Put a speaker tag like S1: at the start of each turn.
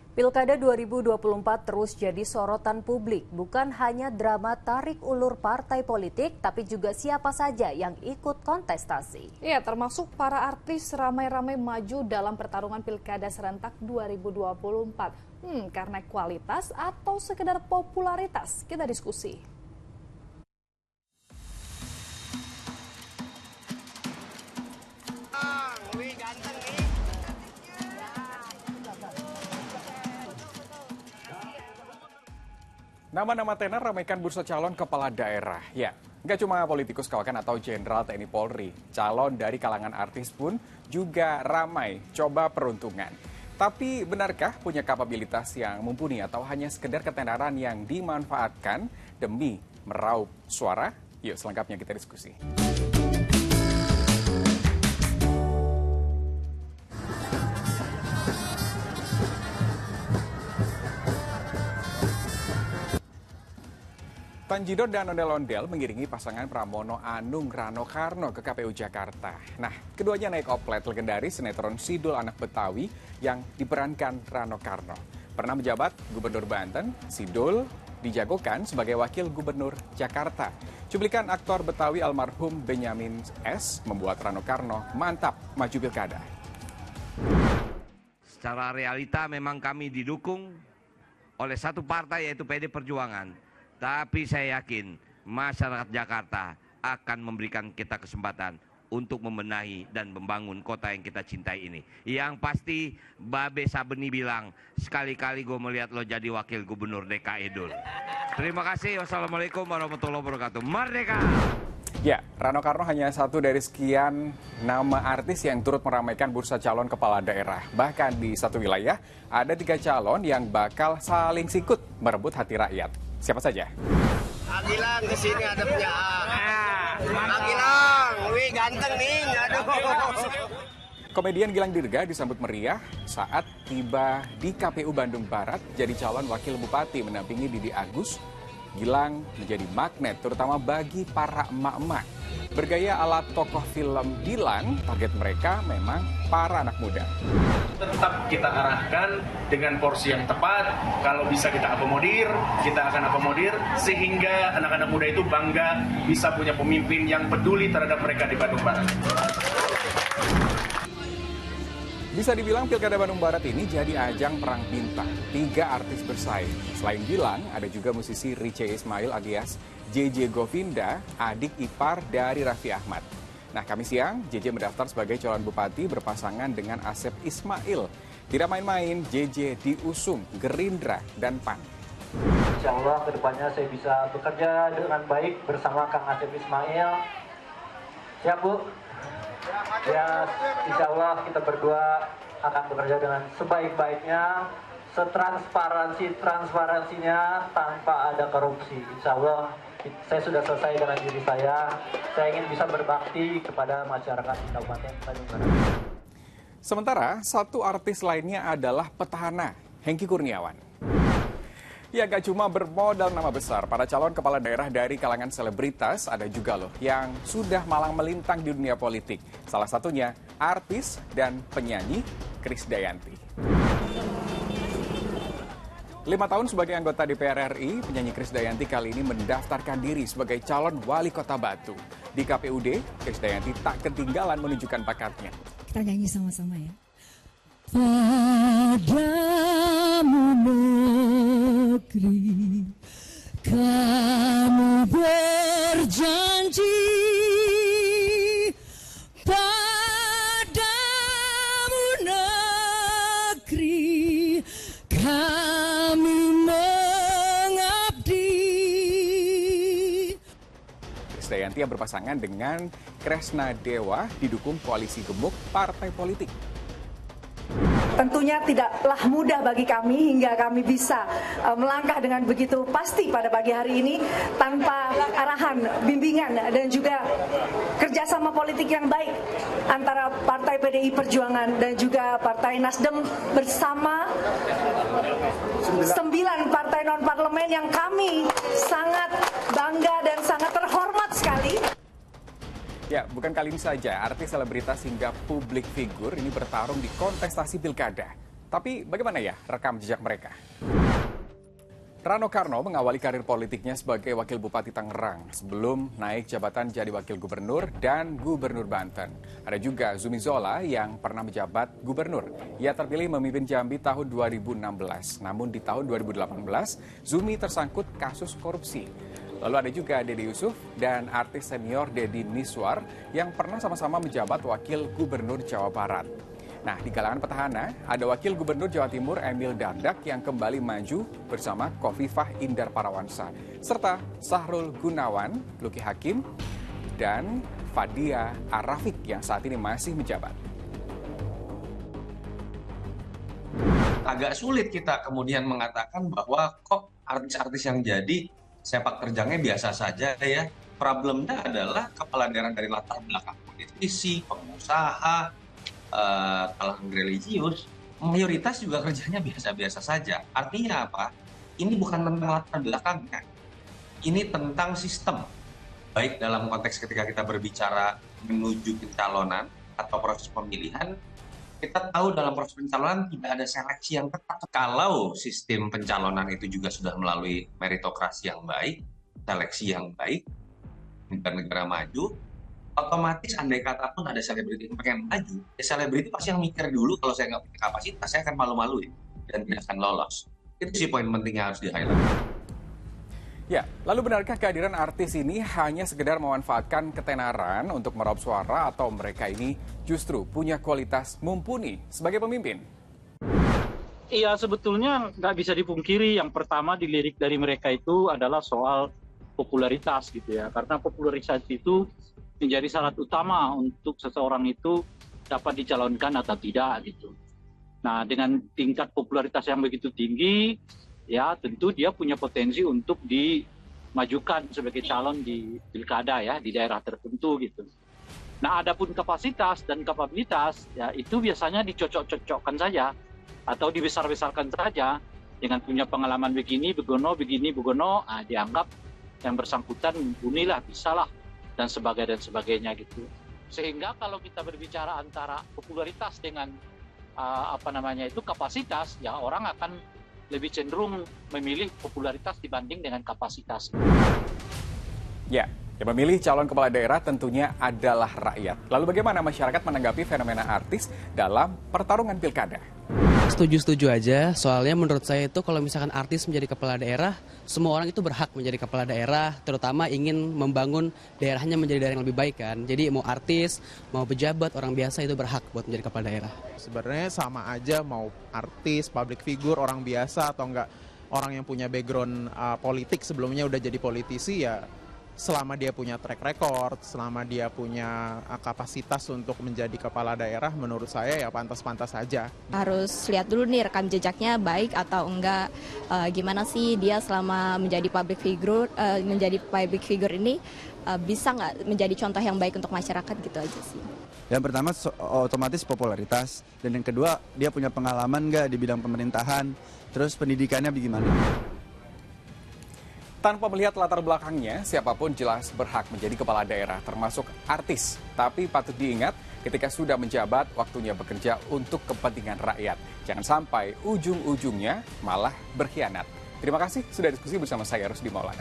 S1: Pilkada 2024 terus jadi sorotan publik, bukan hanya drama tarik ulur partai politik, tapi juga siapa saja yang ikut kontestasi.
S2: Ya, termasuk para artis ramai-ramai maju dalam pertarungan Pilkada serentak 2024. Karena kualitas atau sekedar popularitas? Kita diskusi.
S3: Nama-nama tenar ramaikan bursa calon kepala daerah. Ya, nggak cuma politikus kawakan atau jenderal TNI Polri. Calon dari kalangan artis pun juga ramai coba peruntungan. Tapi benarkah punya kapabilitas yang mumpuni atau hanya sekedar ketenaran yang dimanfaatkan demi meraup suara? Yuk selengkapnya kita diskusi. Tanjidor dan ondel-ondel mengiringi pasangan Pramono Anung Rano Karno ke KPU Jakarta. Nah, keduanya naik oplet legendaris sinetron Sidul Anak Betawi yang diperankan Rano Karno. Pernah menjabat Gubernur Banten, Sidul dijagokan sebagai Wakil Gubernur Jakarta. Cuplikan aktor Betawi almarhum Benyamin S. membuat Rano Karno mantap maju pilkada.
S4: Secara realita memang kami didukung oleh satu partai yaitu PD Perjuangan. Tapi saya yakin masyarakat Jakarta akan memberikan kita kesempatan untuk membenahi dan membangun kota yang kita cintai ini. Yang pasti Babe Sabeni bilang, sekali-kali gue melihat lo jadi wakil gubernur DKI Dul. Terima kasih. Wassalamualaikum warahmatullahi wabarakatuh. Merdeka!
S3: Ya, Rano Karno hanya satu dari sekian nama artis yang turut meramaikan bursa calon kepala daerah. Bahkan di satu wilayah, ada 3 calon yang bakal saling sikut merebut hati rakyat. Siapa saja?
S5: Agilang kesini ada punya Agilang, wih ganteng nih, aduh.
S3: Komedian Gilang Dirga disambut meriah saat tiba di KPU Bandung Barat jadi calon wakil bupati mendampingi Didi Agus. Gilang menjadi magnet terutama bagi para emak-emak. Bergaya ala tokoh film Dilan, target mereka memang para anak muda.
S6: Tetap kita arahkan dengan porsi yang tepat, kalau bisa kita akan akomodir, sehingga anak-anak muda itu bangga bisa punya pemimpin yang peduli terhadap mereka di Bandung Barat.
S3: Bisa dibilang Pilkada Bandung Barat ini jadi ajang perang bintang. 3 artis bersaing. Selain Gilang, ada juga musisi Riche Ismail alias JJ Govinda, adik ipar dari Raffi Ahmad. Nah, Kamis siang, JJ mendaftar sebagai calon bupati berpasangan dengan Asep Ismail. Tidak main-main, JJ diusung Gerindra dan PAN.
S7: Insya Allah kedepannya saya bisa bekerja dengan baik bersama Kang Asep Ismail. Siap, Bu? Ya, insya Allah kita berdua akan bekerja dengan sebaik-baiknya, setransparansinya tanpa ada korupsi. Insya Allah saya sudah selesai dengan diri saya ingin bisa berbakti kepada masyarakat Kabupaten Bandung Barat.
S3: Sementara, satu artis lainnya adalah petahana, Hengky Kurniawan. Ya, gak cuma bermodal nama besar, para calon kepala daerah dari kalangan selebritas ada juga loh yang sudah malang melintang di dunia politik. Salah satunya artis dan penyanyi Krisdayanti. 5 tahun sebagai anggota DPR RI, penyanyi Krisdayanti kali ini mendaftarkan diri sebagai calon wali kota Batu. Di KPUD, Krisdayanti tak ketinggalan menunjukkan bakatnya.
S8: Kita nyanyi sama-sama ya. Padamu negeri, kamu berjanji, padamu negeri, kami mengabdi.
S3: Krisdayanti yang berpasangan dengan Kresna Dewa didukung koalisi gemuk partai politik.
S9: Tentunya tidaklah mudah bagi kami hingga kami bisa melangkah dengan begitu pasti pada pagi hari ini tanpa arahan, bimbingan dan juga kerjasama politik yang baik antara Partai PDI Perjuangan dan juga Partai Nasdem bersama 9 partai non-parlemen yang kami sangat bangga dan sangat terhormat sekali.
S3: Ya, bukan kali ini saja artis, selebritas hingga publik figur ini bertarung di kontestasi pilkada. Tapi bagaimana ya rekam jejak mereka? Rano Karno mengawali karir politiknya sebagai Wakil Bupati Tangerang sebelum naik jabatan jadi Wakil Gubernur dan Gubernur Banten. Ada juga Zumi Zola yang pernah menjabat Gubernur. Ia terpilih memimpin Jambi tahun 2016. Namun di tahun 2018, Zumi tersangkut kasus korupsi. Lalu ada juga Dede Yusuf dan artis senior Deddy Miswar yang pernah sama-sama menjabat Wakil Gubernur Jawa Barat. Nah, di kalangan petahana, ada Wakil Gubernur Jawa Timur Emil Dardak yang kembali maju bersama Khofifah Indar Parawansa, serta Sahrul Gunawan, Luki Hakim, dan Fadia Arafik yang saat ini masih menjabat.
S10: Agak sulit kita kemudian mengatakan bahwa kok artis-artis yang jadi sepak terjangnya biasa saja ya. Problemnya adalah kepala daerah dari latar belakang politisi, pengusaha, kalangan religius, mayoritas juga kerjanya biasa-biasa saja. Artinya apa? Ini bukan tentang latar belakangnya. Ini tentang sistem. Baik dalam konteks ketika kita berbicara menuju pencalonan atau proses pemilihan, kita tahu dalam proses pencalonan tidak ada seleksi yang ketat. Kalau sistem pencalonan itu juga sudah melalui meritokrasi yang baik, seleksi yang baik, negara-negara maju, otomatis andai kata pun ada selebriti yang pengen maju, ya selebriti pasti yang mikir dulu kalau saya nggak punya kapasitas, saya akan malu-maluin dan tidak akan lolos. Itu sih poin penting yang harus di-highlight.
S3: Ya, lalu benarkah kehadiran artis ini hanya sekedar memanfaatkan ketenaran untuk meraup suara atau mereka ini justru punya kualitas mumpuni sebagai pemimpin?
S11: Iya, sebetulnya nggak bisa dipungkiri. Yang pertama dilirik dari mereka itu adalah soal popularitas gitu ya, karena popularitas itu menjadi syarat utama untuk seseorang itu dapat dicalonkan atau tidak gitu. Nah, dengan tingkat popularitas yang begitu tinggi, ya tentu dia punya potensi untuk dimajukan sebagai calon di pilkada ya, di daerah tertentu gitu. Nah, adapun kapasitas dan kapabilitas, ya itu biasanya dicocok-cocokkan saja atau dibesar-besarkan saja dengan punya pengalaman begini, begono, dianggap yang bersangkutan mumpuni lah, bisa lah, dan sebagainya gitu. Sehingga kalau kita berbicara antara popularitas dengan kapasitas, ya orang akan lebih cenderung memilih popularitas dibanding dengan kapasitas.
S3: Ya, yang memilih calon kepala daerah tentunya adalah rakyat. Lalu bagaimana masyarakat menanggapi fenomena artis dalam pertarungan pilkada?
S12: Setuju-setuju aja, soalnya menurut saya itu kalau misalkan artis menjadi kepala daerah, semua orang itu berhak menjadi kepala daerah, terutama ingin membangun daerahnya menjadi daerah yang lebih baik kan. Jadi mau artis, mau pejabat, orang biasa itu berhak buat menjadi kepala daerah.
S13: Sebenarnya sama aja mau artis, public figure, orang biasa atau enggak orang yang punya background politik sebelumnya udah jadi politisi ya. Selama dia punya track record, selama dia punya kapasitas untuk menjadi kepala daerah, menurut saya ya pantas-pantas saja.
S14: Harus lihat dulu nih rekam jejaknya baik atau enggak, gimana sih dia selama menjadi public figure ini bisa nggak menjadi contoh yang baik untuk masyarakat gitu aja sih.
S15: Yang pertama otomatis popularitas, dan yang kedua dia punya pengalaman nggak di bidang pemerintahan, terus pendidikannya bagaimana.
S3: Tanpa melihat latar belakangnya, siapapun jelas berhak menjadi kepala daerah, termasuk artis. Tapi patut diingat, ketika sudah menjabat, waktunya bekerja untuk kepentingan rakyat. Jangan sampai ujung-ujungnya malah berkhianat. Terima kasih sudah diskusi bersama saya, Rusdi Maulana.